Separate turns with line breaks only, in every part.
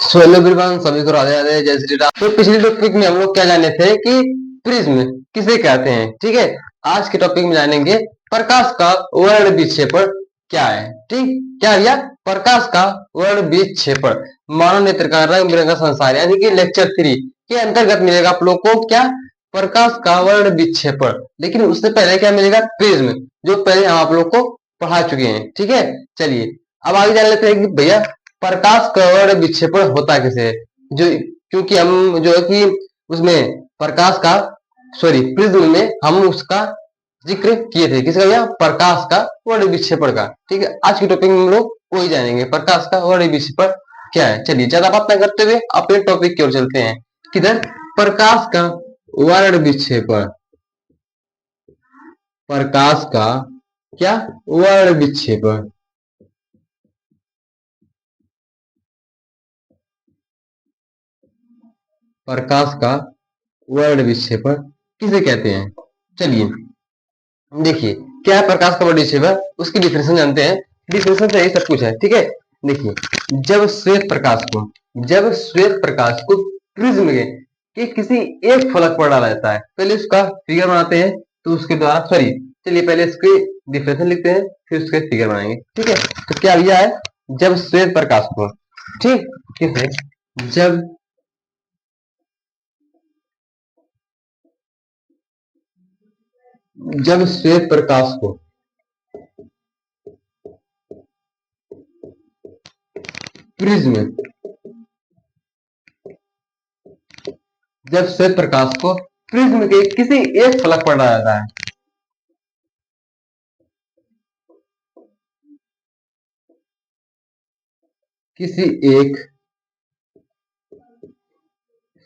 Hello everyone, सभी को राधे राधे, जय श्री राम। तो पिछले टॉपिक में हम लोग क्या जाने थे कि प्रिज्म किसे कहते हैं। ठीक है, आज के टॉपिक में जानेंगे प्रकाश का वर्ण विक्षेपण क्या है। ठीक, क्या भैया? प्रकाश का वर्ण विक्षेपण मानव नेत्र का रंग बिरंगा संसार यानी कि लेक्चर 3 के अंतर्गत मिलेगा आप लोग को। क्या? प्रकाश का वर्ण विक्षेपण। लेकिन उससे पहले क्या मिलेगा? प्रिज्म, जो पहले हम आप लोग को पढ़ा चुके हैं। ठीक है, चलिए अब आगे जान लेते हैं कि भैया प्रकाश का वर्ण विक्षेपण होता कैसे है। जो क्योंकि हम जो है कि उसमें प्रकाश का प्रिज्म में हम उसका जिक्र किए थे। किसका भैया? प्रकाश का वर्ण विक्षेपण का। ठीक है, आज की टॉपिक में हम लोग वही जानेंगे, प्रकाश का वर्ण विक्षेपण क्या है। चलिए ज्यादा बात न करते हुए अपने टॉपिक की ओर चलते हैं। किधर? प्रकाश का वर्ण विक्षेपण। प्रकाश का क्या? वर्ण विक्षेपण। प्रकाश का वर्ण विक्षेपण किसे कहते हैं? चलिए देखिए, क्या है प्रकाश का वर्ण विक्षेपण, उसकी डिफिनेशन जानते हैं। डिफिनेशन से ही सब कुछ है। ठीक है, देखिए, जब श्वेत प्रकाश को प्रिज्म के किसी एक फलक पर डाला जाता है, पहले उसका फिगर बनाते हैं। तो उसके द्वारा चलिए पहले इसकी डिफिनेशन लिखते हैं, फिर उसके फिगर बनाएंगे। ठीक है, तो क्या भैया है? जब श्वेत प्रकाश को, ठीक, किसे? जब जब श्वेत प्रकाश को प्रिज्म जब श्वेत प्रकाश को प्रिज्म के किसी एक फलक पर डाला जाता है, किसी एक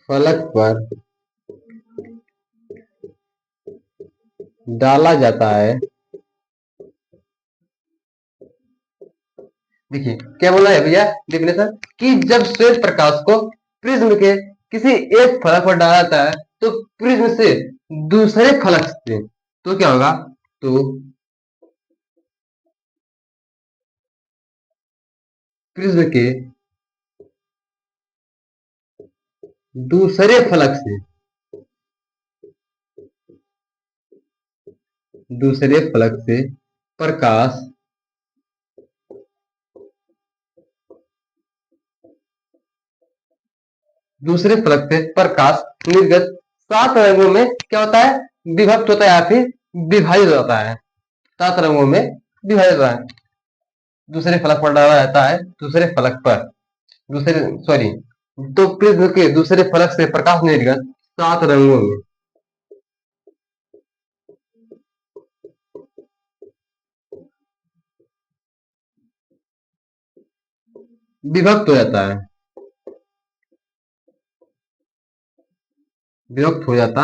फलक पर डाला जाता है। देखिए क्या बोला है भैया डेफिनेशन, कि जब श्वेत प्रकाश को प्रिज्म के किसी एक फलक पर डाला जाता है तो प्रिज्म से दूसरे फलक से, तो क्या होगा? तो प्रिज्म के दूसरे फलक से प्रकाश निर्गत 7 रंगों में क्या होता है? विभक्त होता है या फिर विभाजित होता है। 7 रंगों में विभाजित होता है। दूसरे फलक पर डाला जाता है, दूसरे फलक पर दूसरे सॉरी तो प्रिज्म के दूसरे फलक से प्रकाश निर्गत 7 रंगों में विभक्त हो जाता है। विभक्त हो जाता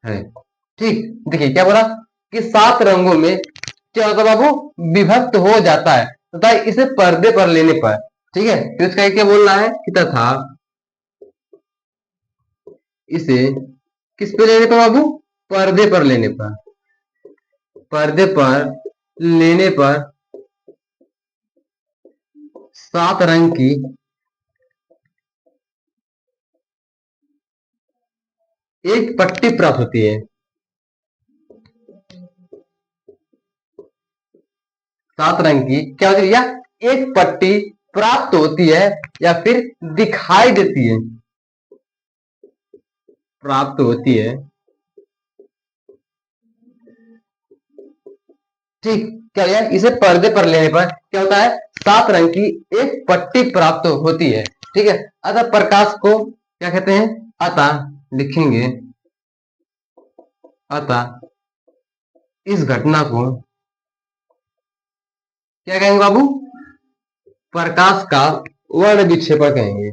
है। ठीक, देखिए क्या बोला कि 7 रंगों में क्या होता है बाबू? विभक्त हो जाता है तथा इसे पर्दे पर लेने पर, ठीक है, तो इसका क्या बोलना है कि तथा इसे किस पे लेने पर बाबू? पर्दे पर लेने पर। पर्दे पर लेने पर 7 रंग की एक पट्टी प्राप्त होती है। 7 रंग की क्या होती है भैया? एक पट्टी प्राप्त होती है या फिर दिखाई देती है। प्राप्त होती है। ठीक, क्या भैया? इसे पर्दे पर लेने पर क्या होता है? 7 रंग की एक पट्टी प्राप्त होती है। ठीक है, अतः प्रकाश को क्या कहते हैं? अतः लिखेंगे, अतः इस घटना को क्या कहेंगे बाबू? प्रकाश का वर्ण विक्षेपण कहेंगे।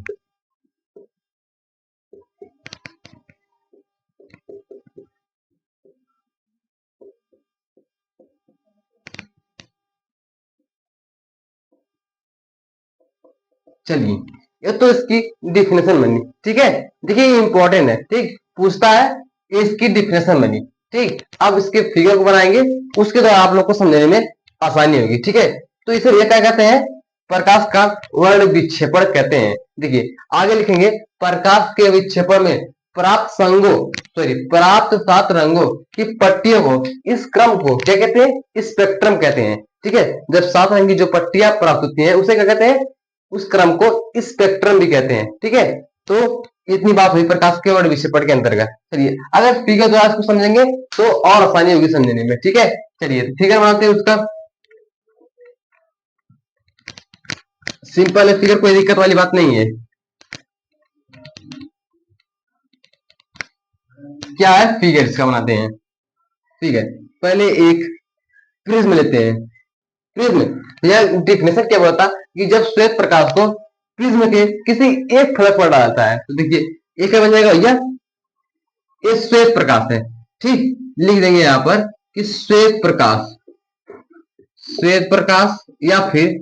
चलिए, ये तो इसकी डिफिनेशन बनी। ठीक है, देखिए ये इंपॉर्टेंट है। ठीक, पूछता है, इसकी डिफिनेशन बनी। ठीक, अब इसके फिगर को बनाएंगे, उसके द्वारा आप लोग को समझने में आसानी होगी। ठीक है, तो इसे ये क्या कहते हैं? प्रकाश का वर्ण विक्षेपण कहते हैं। देखिए आगे लिखेंगे, प्रकाश के विक्षेपण में प्राप्त 7 रंगों की पट्टियों को, इस क्रम को क्या कहते हैं? स्पेक्ट्रम कहते हैं। ठीक है, जब 7 रंग की जो पट्टियां प्राप्त होती हैं उसे क्या कहते हैं? उस क्रम को स्पेक्ट्रम भी कहते हैं। ठीक है, तो इतनी बात हुई प्रकाश के वर्ण विक्षेपण के अंतर्गत। चलिए अगर फिगर द्वारा इसको समझेंगे तो और आसानी होगी समझने में। ठीक है, चलिए फिगर बनाते हैं उसका। सिंपल है फिगर, कोई दिक्कत वाली बात नहीं है। क्या है फिगर, इसका बनाते हैं फिगर। पहले एक प्रिज्म लेते हैं। प्रिज्म, यह डेफिनेशन क्या बोलता है कि जब श्वेत प्रकाश को प्रिज्म के किसी एक फलक पर डाला जाता है, तो देखिए एक बन जाएगा भैया, ये श्वेत प्रकाश है। ठीक, लिख देंगे यहां पर कि श्वेत प्रकाश, श्वेत प्रकाश, या फिर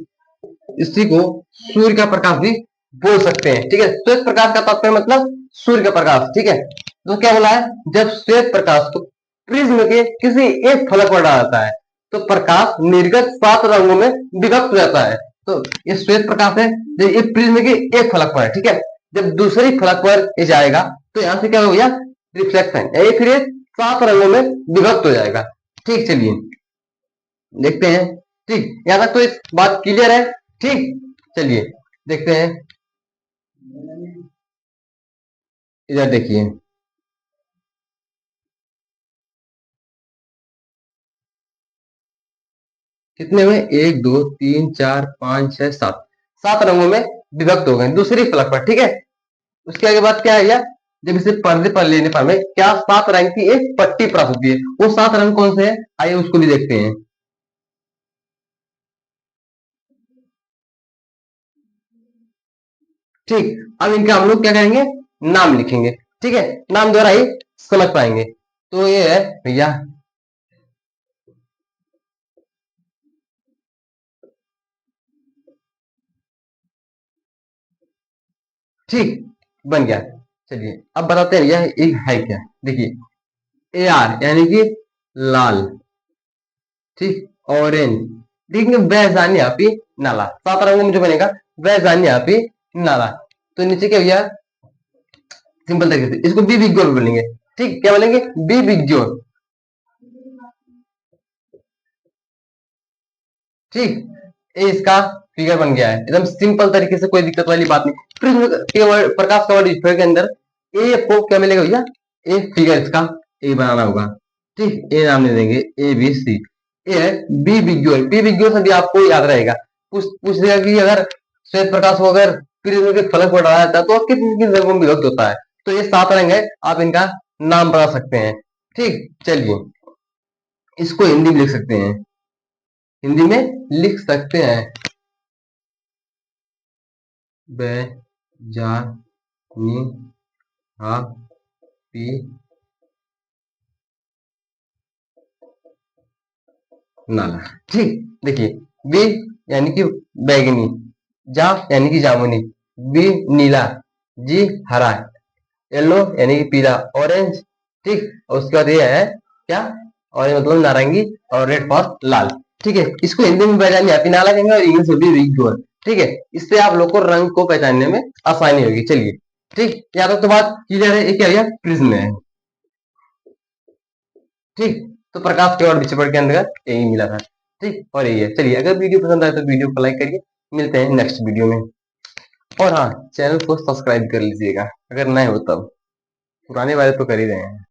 इसी को सूर्य का प्रकाश भी बोल सकते हैं। ठीक है, श्वेत प्रकाश का तात्पर्य मतलब सूर्य का प्रकाश। ठीक है, तो क्या बोला है, जब श्वेत प्रकाश को प्रिज्म के किसी एक फलक पर डाला जाता है तो प्रकाश निर्गत 7 रंगों में विभक्त हो जाता है। तो ये श्वेत प्रकाश है, जब ये प्रिज्म के एक फलक पर है। ठीक है, जब दूसरी फलक पर ये जाएगा तो यहां से क्या हो गया? रिफ्लेक्शन, ये फिर 7 रंगों में विभक्त हो जाएगा। ठीक, चलिए देखते हैं। ठीक, यहां तक तो इस बात क्लियर है। ठीक, चलिए देखते हैं, इधर देखिए, कितने हुए? 1 2 3 4 5 6 7, 7 रंगों में विभक्त हो गए दूसरी फलक पर। ठीक है, उसके आगे बात क्या है भैया, जब इसे पर्दे पर लेने पर में क्या 7 रंग की एक पट्टी प्राप्त होती है। वो 7 रंग कौन से हैं, आइए उसको भी देखते हैं। ठीक, अब इनका हम लोग क्या करेंगे? नाम लिखेंगे। ठीक है, नाम द्वारा ही समझ पाएंगे। तो ये है भैया, ठीक, बन गया। चलिए अब बताते हैं भैया ये है क्या। देखिए ए आर यानी कि लाल, ठीक, ऑरेंज, ठीक है, बैजानियापी नाला, 7 रंगों में जो बनेगा बैजानियापी नाला। तो नीचे क्या भैया, सिंपल तरीके से इसको बी विग्योर बोलेंगे। ठीक, क्या बोलेंगे? बी विग्योर। ठीक, ये इसका फिगर बन गया है एकदम सिंपल तरीके से, कोई दिक्कत वाली बात नहीं। प्रिज्म के प्रकाश का वर्ड के अंदर ए आपको क्या मिलेगा भैया? ए फिगर इसका ए बनाना होगा। ठीक, ए नाम दे देंगे ए बी सी। ए है बी विग्योर, बी विग्योर से भी आपको याद रहेगा, पूछ देगा कि अगर श्वेत प्रकाश को अगर प्रिज्म के फलक पर डाला जाता है तो कितनी कितनी रंगों में विभक्त होता है। तो ये 7 रंग है, आप इनका नाम बता सकते हैं। ठीक, चलिए इसको हिंदी में लिख सकते हैं, हिंदी में लिख सकते हैं, बे जा नी हा पी नाला। ठीक, देखिए बी यानी कि बैगनी, जा यानी कि जामुनी, बी नीला, जी हरा, येलो यानी कि पीला, ऑरेंज। ठीक, और उसके बाद ये है क्या? ऑरेंज मतलब नारंगी, और रेड फॉर लाल। ठीक है, इसको हिंदी में पहचानिए आप नाला कहेंगे और इंग्लिश में भी विग्योर। ठीक है, इससे आप लोग को रंग को पहचानने में आसानी होगी। चलिए ठीक, यहाँ तक तो बात क्लियर है। ये क्या भैया? प्रिज्म है। ठीक, तो प्रकाश के और विक्षेपण के अंतर्गत यही मिला था। ठीक, और यही है। चलिए अगर वीडियो पसंद आए तो वीडियो को लाइक करिए, मिलते हैं नेक्स्ट वीडियो में। और हाँ, चैनल को सब्सक्राइब कर लीजिएगा अगर नए हो तब, पुराने वाले तो कर ही रहे हैं।